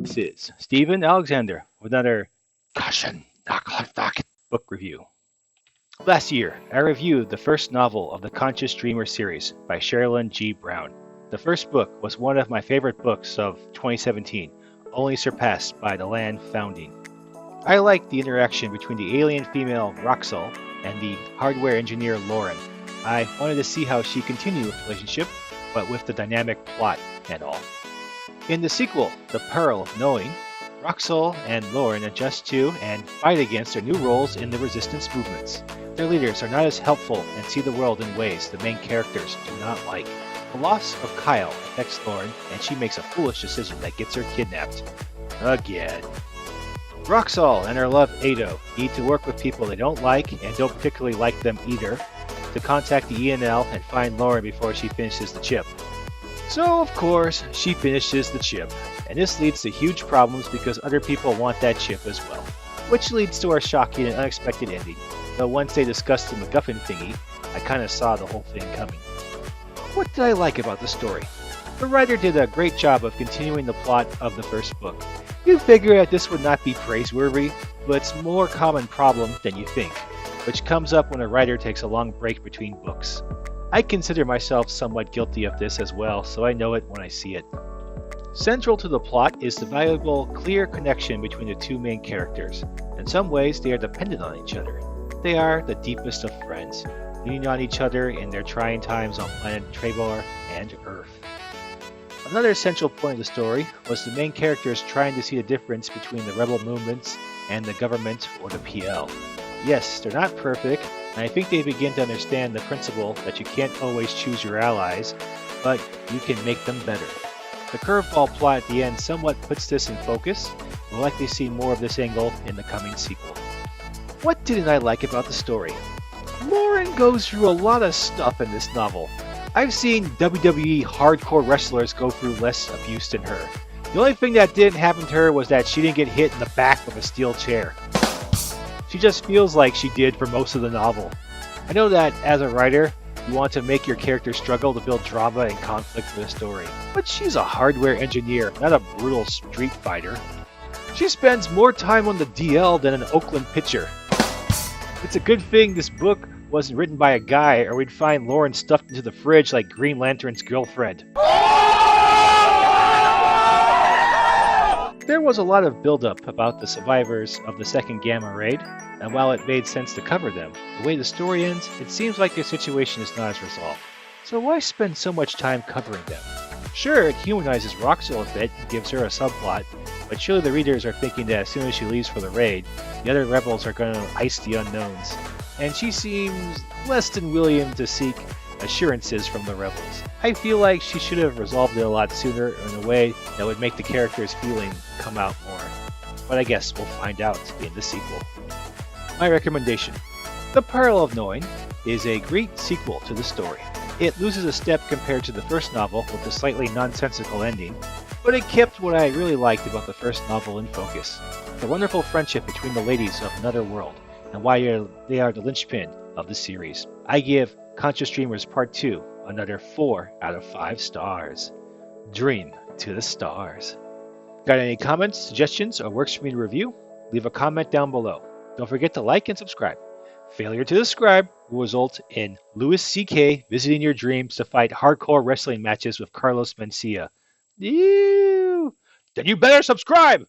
This is Stephen Alexander with another Caution book review. Last year, I reviewed the first novel of the Conscious Dreamer series by Sharolyn G. Brown. The first book was one of my favorite books of 2017, only surpassed by The Land Founding. I liked the interaction between the alien female Roxel and the hardware engineer Lauren. I wanted to see how she continued with the relationship, but with the dynamic plot and all. In the sequel, The Peril of Knowing, Roxel and Lauren adjust to and fight against their new roles in the resistance movements. Their leaders are not as helpful and see the world in ways the main characters do not like. The loss of Kyle affects Lauren, and she makes a foolish decision that gets her kidnapped. Again. Roxel and her love Ado need to work with people they don't like and don't particularly like them either, to contact the ENL and find Lauren before she finishes the chip. So, of course, she finishes the chip, and this leads to huge problems because other people want that chip as well. Which leads to our shocking and unexpected ending, though once they discussed the MacGuffin thingy, I kinda saw the whole thing coming. What did I like about the story? The writer did a great job of continuing the plot of the first book. You'd figure that this would not be praiseworthy, but it's a more common problem than you think, which comes up when a writer takes a long break between books. I consider myself somewhat guilty of this as well, so I know it when I see it. Central to the plot is the valuable, clear connection between the two main characters. In some ways, they are dependent on each other. They are the deepest of friends, leaning on each other in their trying times on planet Trebor and Earth. Another central point of the story was the main characters trying to see the difference between the rebel movements and the government or the PL. Yes, they're not perfect, and I think they begin to understand the principle that you can't always choose your allies, but you can make them better. The curveball plot at the end somewhat puts this in focus. We'll likely see more of this angle in the coming sequel. What didn't I like about the story? Lauren goes through a lot of stuff in this novel. I've seen WWE hardcore wrestlers go through less abuse than her. The only thing that didn't happen to her was that she didn't get hit in the back with a steel chair. She just feels like she did for most of the novel. I know that as a writer, you want to make your character struggle to build drama and conflict for the story, but she's a hardware engineer, not a brutal street fighter. She spends more time on the DL than an Oakland pitcher. It's a good thing this book wasn't written by a guy, or we'd find Lauren stuffed into the fridge like Green Lantern's girlfriend. There was a lot of build-up about the survivors of the second Gamma raid, and while it made sense to cover them, the way the story ends, it seems like their situation is not as resolved. So why spend so much time covering them? Sure, it humanizes Roxel a bit and gives her a subplot, but surely the readers are thinking that as soon as she leaves for the raid, the other rebels are going to ice the unknowns, and she seems less than willing to seek assurances from the rebels. I feel like she should have resolved it a lot sooner in a way that would make the character's feeling come out more. But I guess we'll find out in the sequel. My recommendation: The Peril of Knowing is a great sequel to the story. It loses a step compared to the first novel with a slightly nonsensical ending, but it kept what I really liked about the first novel in focus: the wonderful friendship between the ladies of Another World, and why they are the linchpin of the series. I give Conscious Dreamers Part 2 another 4 out of 5 stars. Dream to the stars. Got any comments, suggestions, or works for me to review? Leave a comment down below. Don't forget to like and subscribe. Failure to subscribe will result in Louis C.K. visiting your dreams to fight hardcore wrestling matches with Carlos Mencia. Ew! Then you better subscribe!